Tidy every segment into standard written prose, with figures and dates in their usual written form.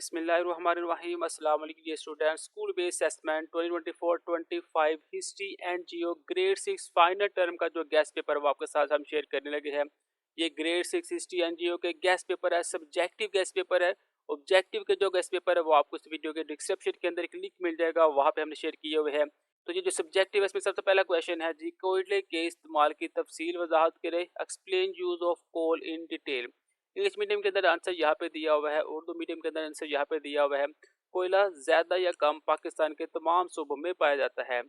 बिस्मिल्लाहिर्रहमानिर्रहीम। अस्सलाम वालेकुम dear students. School based assessment 2024-25 history and geo grade 6 final term का जो गेस्ट पेपर है वो आपके साथ हम शेयर करने लगे हैं। ये ग्रेड 6 हिस्ट्री एंड जियो के गेस्ट पेपर है, सब्जेक्टिव गेस्ट पेपर है। ऑब्जेक्टिव के जो गेस्ट पेपर है वो आपको इस वीडियो के डिस्क्रिप्शन के अंदर एक लिंक मिल जाएगा, वहाँ पे हमने शेयर किए हुए हैं। तो ये जो सब्जेक्टिव है इसमें सबसे पहला क्वेश्चन है जी, कोयले के इस्तेमाल की तफसील वजाहत करें। Explain use of coal in detail. English medium के अंदर आंसर यहाँ पे दिया हुआ है, उर्दू मीडियम के अंदर आंसर यहाँ पे दिया हुआ है। कोयला ज्यादा या कम पाकिस्तान के तमाम सूबों में पाया जाता है।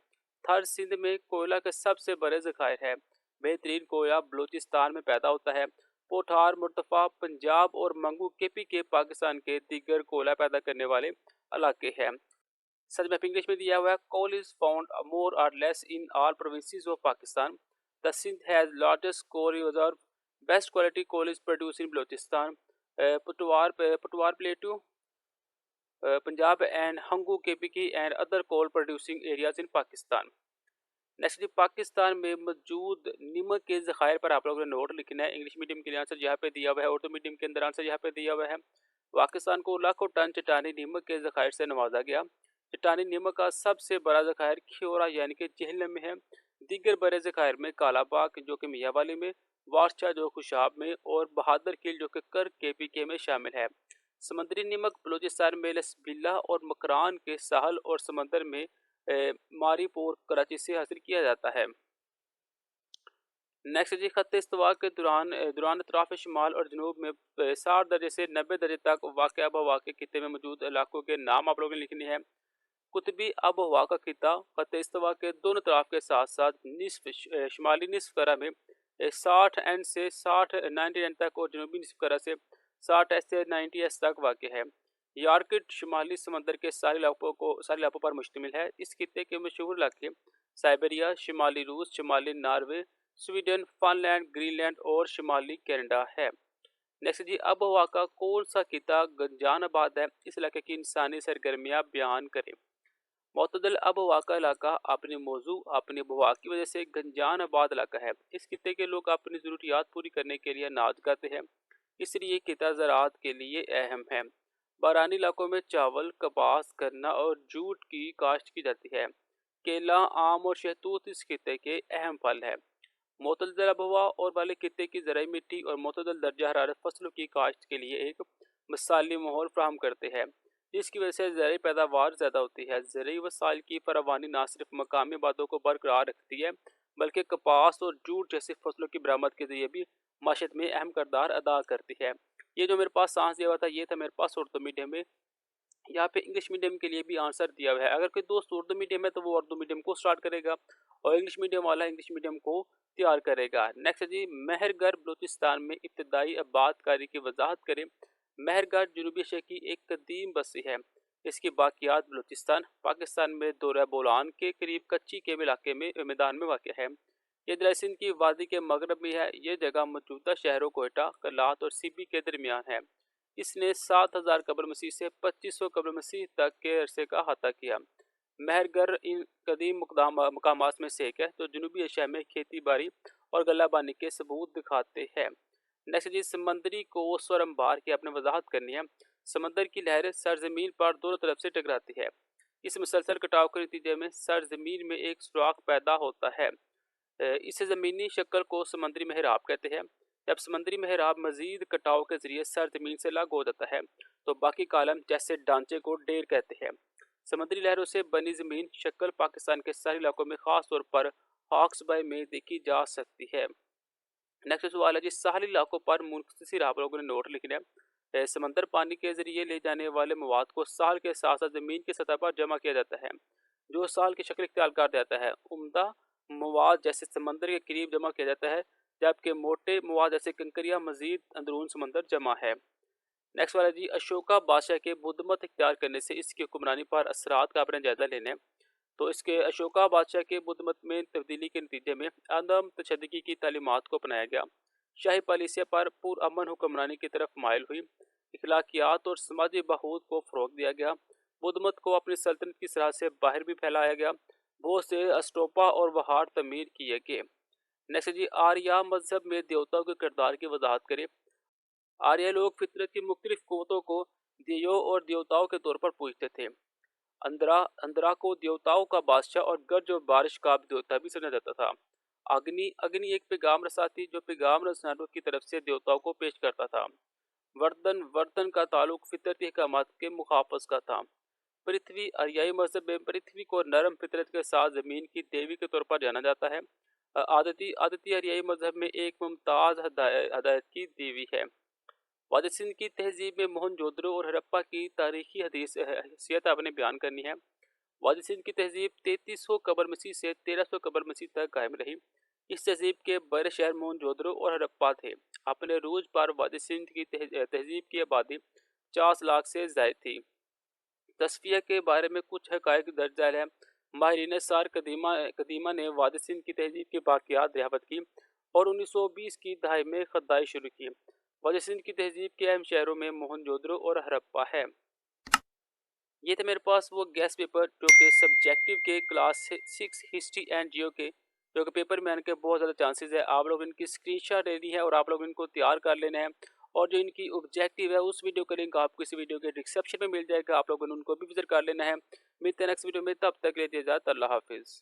थर सिंध में कोयला के सबसे बड़े जखायर है। बेहतरीन कोयला बलूचिस्तान में पैदा होता है। पोठार मुर्तफा पंजाब और मंगू केपी के पाकिस्तान के दीगर कोयला पैदा करने वाले इलाके हैं। सच में इंग्लिश में दिया हुआ है, coal is found more or less in all provinces of Pakistan. The Sindh has largest coal reserve. Best quality coal is produce in Balochistan, Potwar plateau, Punjab and Hangu केपीकी and other coal producing areas in Pakistan. Next जी, पाकिस्तान में मौजूद नमक के जखायर पर आप लोगों ने नोट लिखना है। इंग्लिश मीडियम के लिए आंसर यहाँ पे दिया हुआ है, उर्दू मीडियम के अंदर आंसर यहाँ पे दिया हुआ है। पाकिस्तान को लाखों टन चट्टानी नमक के जखायर से नवाजा गया। चट्टानी नमक का सबसे बड़ा जखायर खियोरा यानी कि जेहलम में है। दीगर बड़े जखायर में कालाबाग जो कि मियावाली में, वारचा जो खुशाब में, और बहादुर किल जो कि कर के में शामिल है। समुद्री नमक बलूचिस्तान में लसबिल्ला और मकरान के साहल और समंदर में मारीपोर कराची से हासिल किया जाता है। नेक्स्ट जी, खत इस्तवा के दौरान अतराफ शुमाल और जनूब में 60 दर्जे से 90 दर्जे तक वाक़ आब हवा के खिते में मौजूद इलाकों के नाम आप लोगों ने लिखने हैं। कुतबी आब हवा का खिता खत इस्तवा के दोनों तरफ के साथ साथ शुमाली निसफ करा में 60 एन से 90 एन तक और जनूबी निसफ करा से 60 एस से 90 एस तक वाक़ है। यार्किट शुमाली समंदर के सारे इलाकों पर मुश्तमिल है। इस खिते के मशहूर इलाके साइबेरिया, शुमाली रूस, शुमाली नॉर्वे, स्वीडन, फिनलैंड, ग्रीनलैंड और शुमाली कनाडा है। नेक्स्ट जी, अब हवा का कौन सा खिता गंजान आबाद है? इस इलाके की इंसानी सरगर्मियाँ बयान करें। मतदल अब हवा का इलाका अपने मौजू अपनी हवा की वजह से गंजान आबाद इलाका है। इस खिते के लोग अपनी ज़रूरियात पूरी करने के लिए अनाज उगाते हैं, इसलिए खिता ज़राअत के लिए अहम है। बारानी इलाकों में चावल, कपास, गन्ना और जूट की काश्त की जाती है। केला, आम और शहतूत इस खिते के अहम फल है। मोतदल आबहवा और वाले खिते की ज़राई मिट्टी और मोतदल दर्जा हरारत फसलों की काश्त के लिए एक मिसाली माहौल फ्राहम करते हैं, जिसकी वजह से ज़राई पैदावार ज़्यादा होती है। ज़राई वसाइल की फरावानी न सिर्फ मकामी आबादों को बरकरार रखती है, बल्कि कपास और जूट जैसी फसलों की बरामद के जरिए भी माशत में अहम किरदार अदा करती है। ये जो मेरे पास सांस दिया हुआ था ये था मेरे पास उर्दू मीडियम में। यहाँ पे इंग्लिश मीडियम के लिए भी आंसर दिया हुआ है। अगर कोई दोस्त उर्दू मीडियम है तो वो उर्दू मीडियम को स्टार्ट करेगा और इंग्लिश मीडियम वाला इंग्लिश मीडियम को तैयार करेगा। नेक्स्ट जी, महरगढ़ बलूचिस्तान में इब्तदाई आबादकारी की वजाहत करें। महरगढ़ जनूबी एशिया की एक कदीम बस्ती है। इसकी बाकियात बलूचिस्तान पाकिस्तान में दौरा बोलान के करीब कच्ची के इलाके में मैदान में वाक़ है। ये दरिया सिंध की वादी के मगरब में है। ये जगह मौजूदा शहरों कोयटा, कलात और सीबी के दरमियान है। इसने 7000 कब्र मसीह से 2500 कब्र मसीह तक के अरसे का अहाता किया। महरगढ़ इन कदीम मकामात में से एक है जो जनूबी एशिया में खेती बाड़ी और गल्लाबानी के सबूत दिखाते हैं। नेक्स्ट जी, समंदरी कोस और अंबार की आपने वजाहत करनी है। समंदर की लहरें सरजमीन पर दोनों तरफ से टकराती है। इस मुसलसल कटाव के नतीजे में सरजमीन में एक सुराख पैदा होता है। इस ज़मीनी शक्ल को समंदरी महराब कहते हैं। जब समंदरी महराब मजीद कटाव के जरिए सरजमीन से अलग हो जाता है तो बाकी कालम जैसे ढांचे को डेर कहते हैं। समुद्री लहरों से बनी ज़मीन शक्ल पाकिस्तान के सारे इलाकों में ख़ास तौर पर हॉक्स बाय में देखी जा सकती है। नेक्स्ट सवाल है जी, साहली इलाकों पर मुनकसिर आप लोगों ने नोट लिखना है। समंदर पानी के जरिए ले जाने वाले मवाद को साल के साथ साथ ज़मीन की सतह पर जमा किया जाता है, जो साल की शक्ल इख्तियार कर देता है। उम्दा मवाद जैसे समंदर के करीब जमा किया जाता है, जबकि मोटे मवाद जैसे कंकरिया मजीद अंदरून समंदर जमा है। नेक्स्ट वाला जी, अशोका बादशाह के बुद्ध मत इख्तियार करने से इसकी हुक्मरानी पर असरात का अपने जायजा लेने हैं। तो इसके अशोका बादशाह के बुद्ध मत में तब्दीली के नतीजे में अदम तशद्दुकी की तालीमात को अपनाया गया। शाही पॉलिसिया पर पुरअमन हुक्मरानी की तरफ माइल हुई। इखलाकियात और समाजी बहूद को फ़रोग दिया गया। बुद्ध मत को अपनी सल्तनत की सराह से बाहर भी फैलाया गया। बहुत से अस्टोपा और वहार तमीर किए गए। नेक्स्ट जी, आर्या मजहब में देवताओं के किरदार की वजाहत करें। आर्य लोग फितरत की मुख्तलिफ क़ुव्वतों को देवों और देवताओं के तौर पर पूजते थे। अंधरा अंधरा को देवताओं का बादशाह और गर्ज और बारिश का भी देवता भी समझा जाता था। अग्नि अग्नि एक पैगाम रसाती जो पैगाम रसानों की तरफ से देवताओं को पेश करता था। वर्तन वर्तन का ताल्लुक फितरती अहकामात के मुखाफज का था। पृथ्वी अरियाई मजहब में पृथ्वी को नरम फितरत के साथ जमीन की देवी के तौर पर जाना जाता है। आदती आदती अरियाई मजहब में एक मुमताज हदायत की देवी है। वादी सिंध की तहजीब में मोहनजोदड़ो और हड़प्पा की तारीखी हैसियत आपने बयान करनी है। वादी सिंध की तहजीब 3300 कबर मसीह से 1300 कबर मसीह तक कायम रही। इस तहजीब के बड़े शहर मोहनजोदड़ो और हड़प्पा थे। अपने रूज पर वादी सिंध की तहजीब की आबादी 50 लाख से ज्यादा थी। तस्फिया के बारे में कुछ हकायक दर्ज झैल है। माहिरीन सार कदीमा ने वादी सिंध की तहजीब की बाकियात दरियाफ्त की और 1920 की दहाई में खदाई शुरू की। वादी सिंध की तहजीब के अहम शहरों में मोहनजोदड़ो और हड़प्पा है। ये थे मेरे पास वो गैस पेपर जो कि सब्जेक्टिव के क्लास 6 हिस्ट्री एंड जियो के जो कि पेपर में आने के बहुत ज़्यादा चांसेस है। आप लोग इनकी स्क्रीनशॉट लेनी है और आप लोग इनको तैयार कर लेना है। और जो इनकी ऑब्जेक्टिव है उस वीडियो का लिंक आपको इस वीडियो के डिस्क्रिप्शन में मिल जाएगा। आप लोगों ने उनको भी विजिट कर लेना है। मिलते हैं नेक्स्ट वीडियो में, तब तक के लिए इजाज़त। अल्लाह हाफिज़।